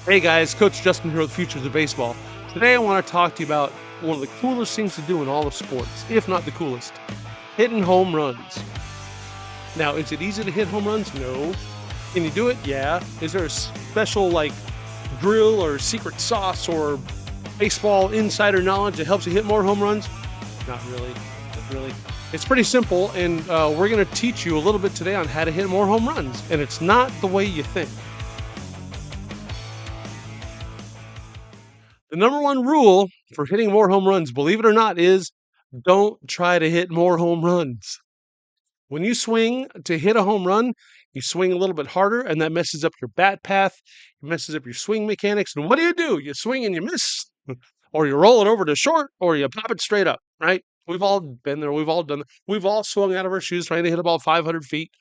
Hey guys, Coach Justin here with Futures of Baseball. Today I want to talk to you about one of the coolest things to do in all of sports, if not the coolest, hitting home runs. Now, is it easy to hit home runs? No. Can you do it? Yeah. Is there a special drill or secret sauce or baseball insider knowledge that helps you hit more home runs? Not really. Not really. It's pretty simple, and we're going to teach you a little bit today on how to hit more home runs, and it's not the way you think. The number one rule for hitting more home runs, believe it or not, is don't try to hit more home runs. When you swing to hit a home run, you swing a little bit harder, and that messes up your bat path. It messes up your swing mechanics. And what do? You swing and you miss, or you roll it over to short, or you pop it straight up, right? We've all been there. We've all done it. We've all swung out of our shoes trying to hit a ball 500 feet,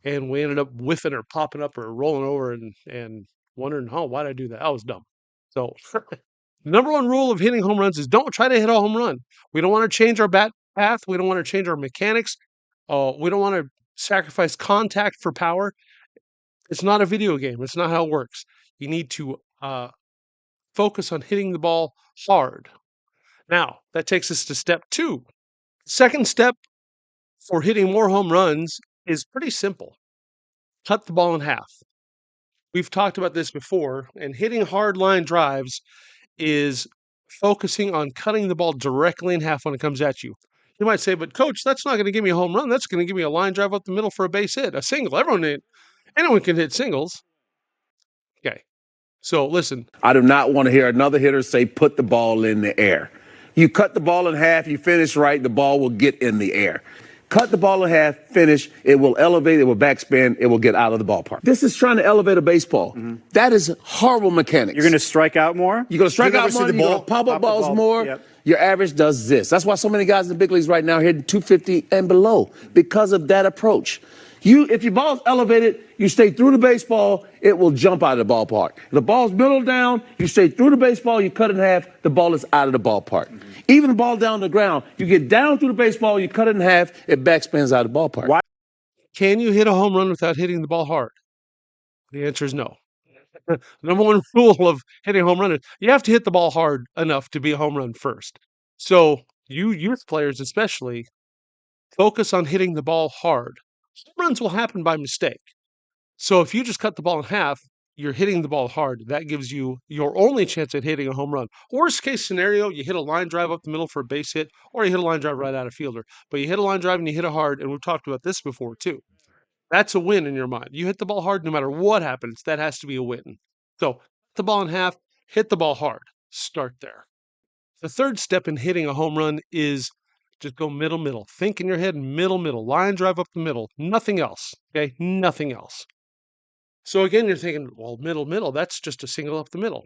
and we ended up whiffing or popping up or rolling over and wondering, oh, why did I do that? I was dumb. So number one rule of hitting home runs is don't try to hit a home run. We don't want to change our bat path. We don't want to change our mechanics. We don't want to sacrifice contact for power. It's not a video game. It's not how it works. You need to focus on hitting the ball hard. Now, that takes us to step two. Second step for hitting more home runs is pretty simple. Cut the ball in half. We've talked about this before, and hitting hard line drives is focusing on cutting the ball directly in half when it comes at you. You might say, but coach, that's not going to give me a home run. That's going to give me a line drive up the middle for a base hit, a single. Anyone can hit singles. Okay. So listen. I do not want to hear another hitter say, put the ball in the air. You cut the ball in half, you finish right, the ball will get in the air. Cut the ball in half, finish, it will elevate, it will backspin, it will get out of the ballpark. This is trying to elevate a baseball. That is horrible mechanics. You're going to strike out more? You're going to strike out more, you're going to pop up balls more. Yep. Your average does this. That's why so many guys in the big leagues right now are hitting 250 and below because of that approach. If your ball's elevated, you stay through the baseball, it will jump out of the ballpark. If the ball's middle down, you stay through the baseball, you cut it in half, the ball is out of the ballpark. Even the ball down the ground, you get down through the baseball, you cut it in half, it backspins out of the ballpark. Why? Can you hit a home run without hitting the ball hard? The answer is no. The number one rule of hitting a home run is you have to hit the ball hard enough to be a home run first. So you youth players especially, focus on hitting the ball hard. Home runs will happen by mistake. So if you just cut the ball in half, you're hitting the ball hard. That gives you your only chance at hitting a home run. Worst case scenario, you hit a line drive up the middle for a base hit, or you hit a line drive right out of fielder. But you hit a line drive and you hit it hard, and we've talked about this before too. That's a win in your mind. You hit the ball hard no matter what happens. That has to be a win. So hit the ball in half, hit the ball hard. Start there. The third step in hitting a home run is just go middle. Think in your head middle. Line drive up the middle. Nothing else. Okay? Nothing else. So again, you're thinking, well, middle, that's just a single up the middle.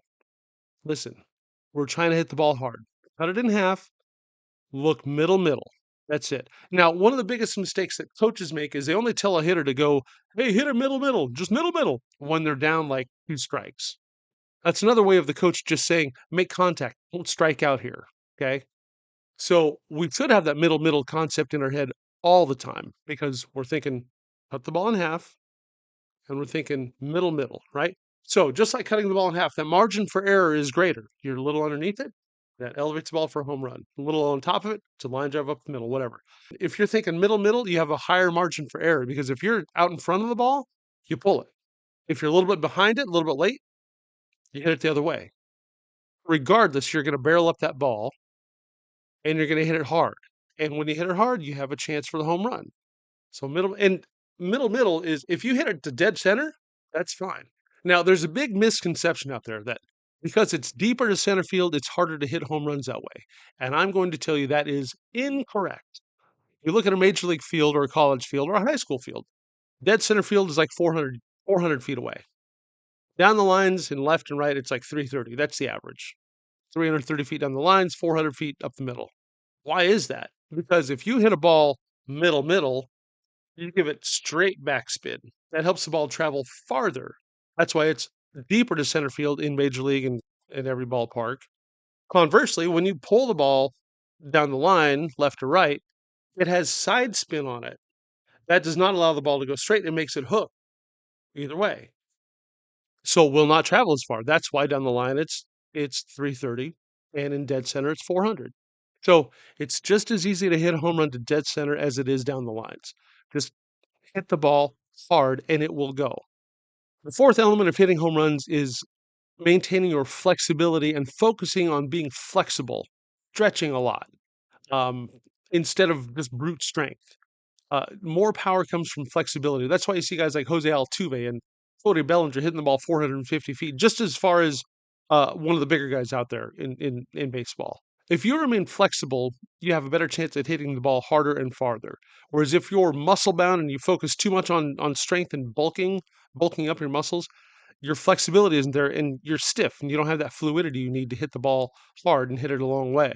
Listen, we're trying to hit the ball hard. Cut it in half. Look middle. That's it. Now, one of the biggest mistakes that coaches make is they only tell a hitter to go, hey, hit it middle, just middle, when they're down like 2 strikes. That's another way of the coach just saying, make contact, don't strike out here, okay? So we should have that middle concept in our head all the time because we're thinking, cut the ball in half, and we're thinking middle, right? So just like cutting the ball in half, that margin for error is greater. You're a little underneath it, that elevates the ball for a home run. A little on top of it, to line drive up the middle, whatever. If you're thinking middle, you have a higher margin for error because if you're out in front of the ball, you pull it. If you're a little bit behind it, a little bit late, you hit it the other way. Regardless, you're going to barrel up that ball and you're going to hit it hard. And when you hit it hard, you have a chance for the home run. So middle is if you hit it to dead center, that's fine. Now, there's a big misconception out there that because it's deeper to center field, it's harder to hit home runs that way. And I'm going to tell you that is incorrect. You look at a major league field or a college field or a high school field, dead center field is like 400 feet away. Down the lines in left and right, it's like 330. That's the average. 330 feet down the lines, 400 feet up the middle. Why is that? Because if you hit a ball middle, you give it straight backspin. That helps the ball travel farther. That's why it's deeper to center field in Major League and in every ballpark. Conversely, when you pull the ball down the line, left or right, it has side spin on it. That does not allow the ball to go straight. It makes it hook either way. so will not travel as far. That's why down the line it's 330, and in dead center it's 400. So it's just as easy to hit a home run to dead center as it is down the lines. Just hit the ball hard and it will go. The fourth element of hitting home runs is maintaining your flexibility and focusing on being flexible, stretching a lot, um, instead of just brute strength. More power comes from flexibility. That's why you see guys like Jose Altuve and Cody Bellinger hitting the ball 450 feet, just as far as one of the bigger guys out there in baseball. If you remain flexible, you have a better chance at hitting the ball harder and farther. Whereas if you're muscle bound and you focus too much on strength and bulking up your muscles, your flexibility isn't there and you're stiff and you don't have that fluidity you need to hit the ball hard and hit it a long way.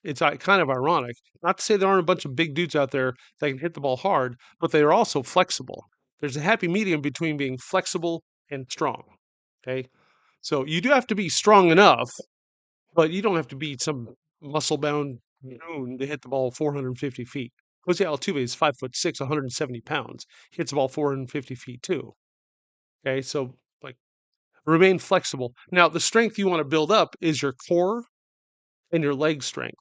It's kind of ironic. Not to say there aren't a bunch of big dudes out there that can hit the ball hard, but they are also flexible. There's a happy medium between being flexible and strong. Okay. So you do have to be strong enough, but you don't have to be some muscle bound goon to hit the ball 450 feet. Jose Altuve is 5'6", 170 pounds. He hits the ball 450 feet too. Okay. So like remain flexible. Now, the strength you want to build up is your core and your leg strength.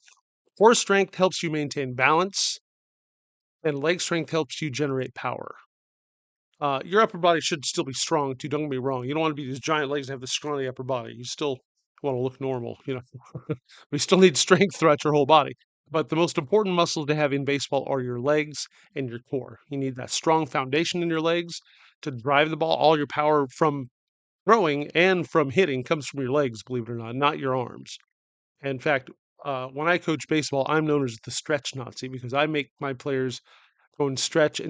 Core strength helps you maintain balance, and leg strength helps you generate power. Your upper body should still be strong too. Don't get me wrong. You don't want to be these giant legs and have this scrawny upper body. You still want to look normal. We still need strength throughout your whole body. But the most important muscles to have in baseball are your legs and your core. You need that strong foundation in your legs to drive the ball. All your power from throwing and from hitting comes from your legs, believe it or not your arms. In fact, when I coach baseball, I'm known as the stretch Nazi because I make my players go and stretch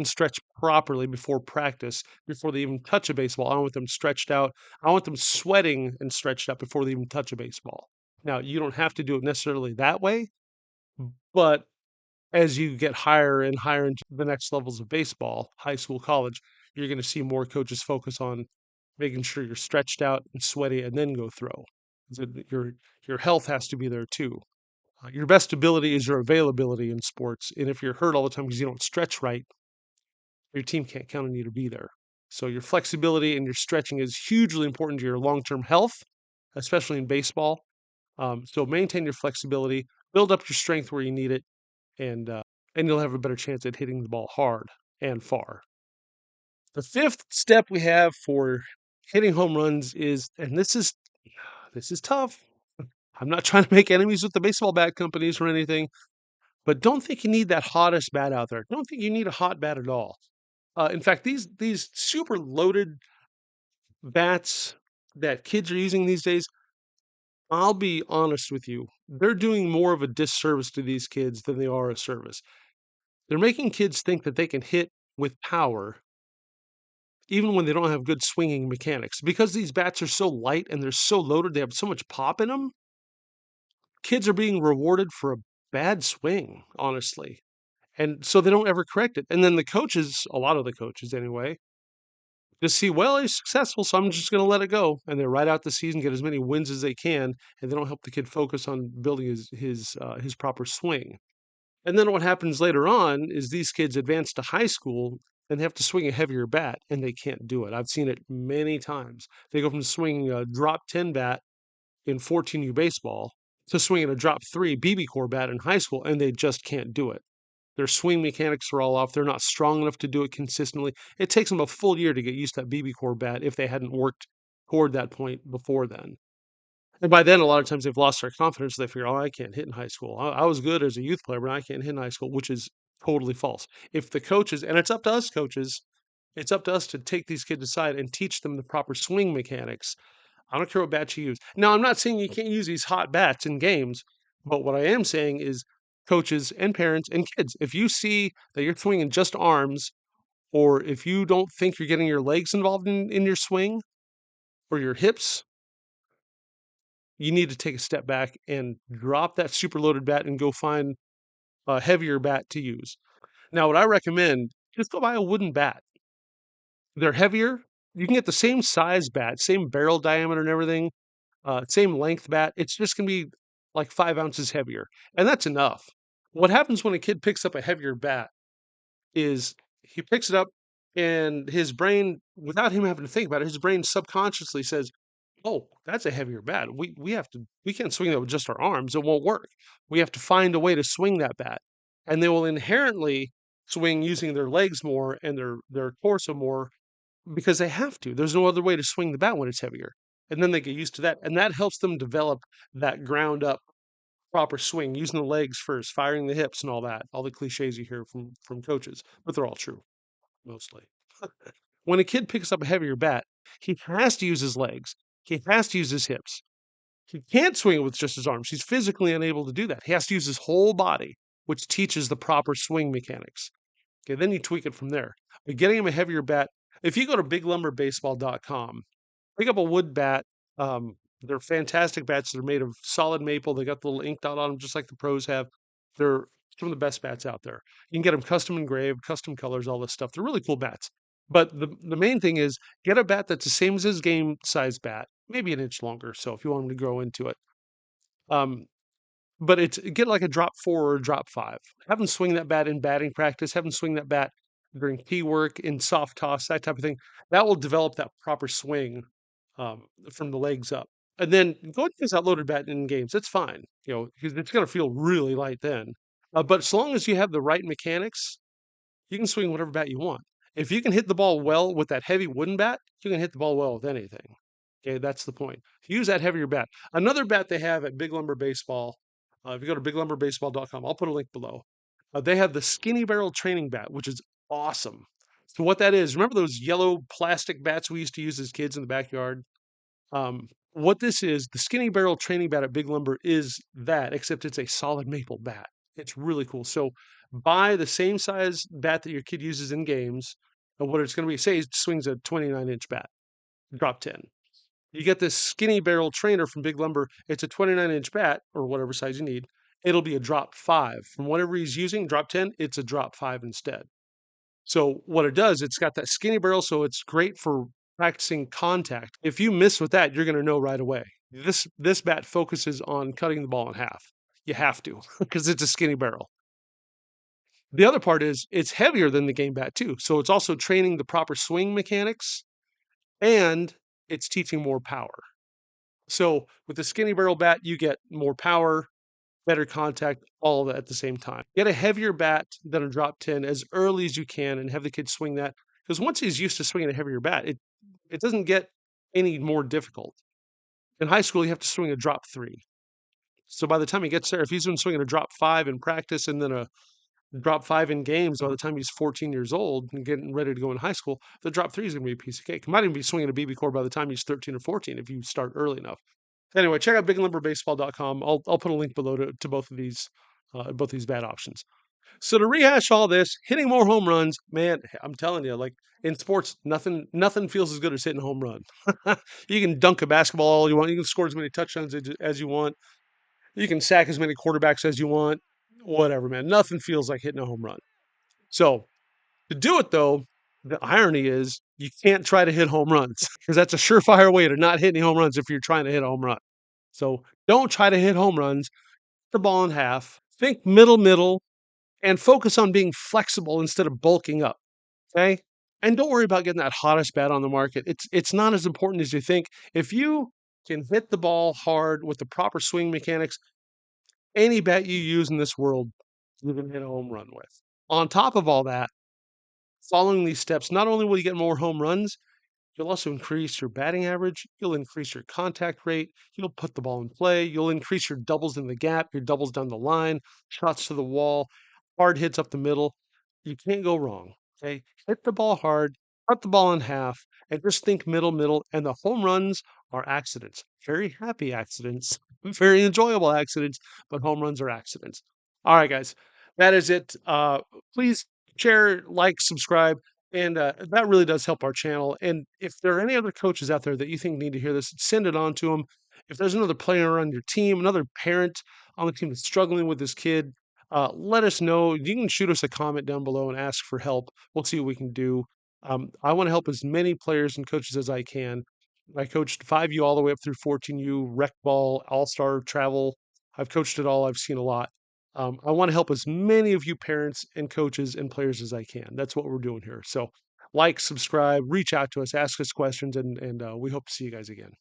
properly before practice, before they even touch a baseball. I want them stretched out. I want them sweating and stretched out before they even touch a baseball. Now, you don't have to do it necessarily that way, but as you get higher and higher into the next levels of baseball, high school, college, you're going to see more coaches focus on making sure you're stretched out and sweaty and then go throw. So your health has to be there too. Your best ability is your availability in sports. And if you're hurt all the time because you don't stretch right, your team can't count on you to be there. So your flexibility and your stretching is hugely important to your long-term health, especially in baseball. So maintain your flexibility, build up your strength where you need it, and you'll have a better chance at hitting the ball hard and far. The fifth step we have for hitting home runs is, and this is tough. I'm not trying to make enemies with the baseball bat companies or anything, but don't think you need that hottest bat out there. Don't think you need a hot bat at all. In fact, these super loaded bats that kids are using these days, I'll be honest with you, they're doing more of a disservice to these kids than they are a service. They're making kids think that they can hit with power even when they don't have good swinging mechanics. Because these bats are so light and they're so loaded, they have so much pop in them, kids are being rewarded for a bad swing, honestly. And so they don't ever correct it. And then the coaches, a lot of the coaches anyway, just see, well, he's successful, so I'm just going to let it go. And they ride out the season, get as many wins as they can, and they don't help the kid focus on building his proper swing. And then what happens later on is these kids advance to high school and they have to swing a heavier bat, and they can't do it. I've seen it many times. They go from swinging a drop 10 bat in 14U baseball to swinging a drop 3 BB core bat in high school, and they just can't do it. Their swing mechanics are all off. They're not strong enough to do it consistently. It takes them a full year to get used to that BB core bat if they hadn't worked toward that point before then. And by then, a lot of times they've lost their confidence. They figure, oh, I can't hit in high school. I was good as a youth player, but I can't hit in high school, which is totally false. If the coaches, and it's up to us coaches, it's up to us to take these kids aside and teach them the proper swing mechanics. I don't care what bat you use. Now, I'm not saying you can't use these hot bats in games, but what I am saying is coaches and parents and kids, if you see that you're swinging just arms, or if you don't think you're getting your legs involved in your swing or your hips, you need to take a step back and drop that super loaded bat and go find a heavier bat to use. Now, what I recommend, just go buy a wooden bat. They're heavier. You can get the same size bat, same barrel diameter and everything, same length bat. It's just going to be like 5 ounces heavier. And that's enough. What happens when a kid picks up a heavier bat is he picks it up And his brain, without him having to think about it, his brain subconsciously says, "Oh, that's a heavier bat. We can't swing that with just our arms. It won't work. We have to find a way to swing that bat." And they will inherently swing using their legs more and their torso more because they have to. There's no other way to swing the bat when it's heavier. And then they get used to that. And that helps them develop that ground up proper swing, using the legs first, firing the hips and all that. All the cliches you hear from coaches, but they're all true mostly. When a kid picks up a heavier bat, he has to use his legs. He has to use his hips. He can't swing it with just his arms. He's physically unable to do that. He has to use his whole body, which teaches the proper swing mechanics. Okay, then you tweak it from there. But getting him a heavier bat, if you go to biglumberbaseball.com, pick up a wood bat. They're fantastic bats. They're made of solid maple. They got the little ink dot on them, just like the pros have. They're some of the best bats out there. You can get them custom engraved, custom colors, all this stuff. They're really cool bats. But the main thing is get a bat that's the same as his game size bat, maybe an inch longer. So if you want him to grow into it, um, but it's get like a drop 4 or a drop 5. Have him swing that bat in batting practice. Have him swing that bat during tee work, in soft toss, that type of thing. That will develop that proper swing from the legs up. And then go and use that loaded bat in games. It's fine, because it's going to feel really light then. But as long as you have the right mechanics, you can swing whatever bat you want. If you can hit the ball well with that heavy wooden bat, you can hit the ball well with anything. Okay, that's the point. Use that heavier bat. Another bat they have at Big Lumber Baseball, if you go to biglumberbaseball.com, I'll put a link below. They have the skinny barrel training bat, which is awesome. So what that is, remember those yellow plastic bats we used to use as kids in the backyard? What this is, the skinny barrel training bat at Big Lumber is that, except it's a solid maple bat. It's really cool. So buy the same size bat that your kid uses in games, and what it's going to be, say it swings a 29-inch bat, drop 10. You get this skinny barrel trainer from Big Lumber. It's a 29-inch bat or whatever size you need. It'll be a drop 5. From whatever he's using, drop 10, it's a drop 5 instead. So what it does, it's got that skinny barrel, so it's great for practicing contact. If you miss with that, you're going to know right away. This bat focuses on cutting the ball in half. You have to because it's a skinny barrel. The other part is it's heavier than the game bat too. So it's also training the proper swing mechanics and it's teaching more power. So with the skinny barrel bat, you get more power, better contact, all of that at the same time. Get a heavier bat than a drop 10 as early as you can and have the kid swing that. Because once he's used to swinging a heavier bat, it doesn't get any more difficult. In high school, you have to swing a drop 3. So by the time he gets there, if he's been swinging a drop 5 in practice and then a drop 5 in games by the time he's 14 years old and getting ready to go in high school, the drop 3 is going to be a piece of cake. He might even be swinging a BB core by the time he's 13 or 14 if you start early enough. Anyway, check out biglumberbaseball.com. I'll put a link below to both of these bad options. So to rehash all this, hitting more home runs, man, I'm telling you, like in sports, nothing feels as good as hitting a home run. You can dunk a basketball all you want. You can score as many touchdowns as you want. You can sack as many quarterbacks as you want. Whatever, man. Nothing feels like hitting a home run. So to do it though, the irony is you can't try to hit home runs because that's a surefire way to not hit any home runs if you're trying to hit a home run. So don't try to hit home runs. The ball in half. Think middle, and focus on being flexible instead of bulking up. Okay. And don't worry about getting that hottest bat on the market. It's not as important as you think. If you can hit the ball hard with the proper swing mechanics, any bat you use in this world, you can hit a home run with. On top of all that, following these steps, not only will you get more home runs, you'll also increase your batting average. You'll increase your contact rate. You'll put the ball in play. You'll increase your doubles in the gap, your doubles down the line, shots to the wall, hard hits up the middle. You can't go wrong. Okay. Hit the ball hard, cut the ball in half, and just think middle. And the home runs are accidents. Very happy accidents, very enjoyable accidents, but home runs are accidents. All right, guys. That is it. Please share, like, subscribe. And that really does help our channel. And if there are any other coaches out there that you think need to hear this, send it on to them. If there's another player on your team, another parent on the team that's struggling with this kid, let us know. You can shoot us a comment down below and ask for help. We'll see what we can do. I want to help as many players and coaches as I can. I coached 5U all the way up through 14U, rec ball, all-star travel. I've coached it all. I've seen a lot. I want to help as many of you parents and coaches and players as I can. That's what we're doing here. So like, subscribe, reach out to us, ask us questions, and we hope to see you guys again.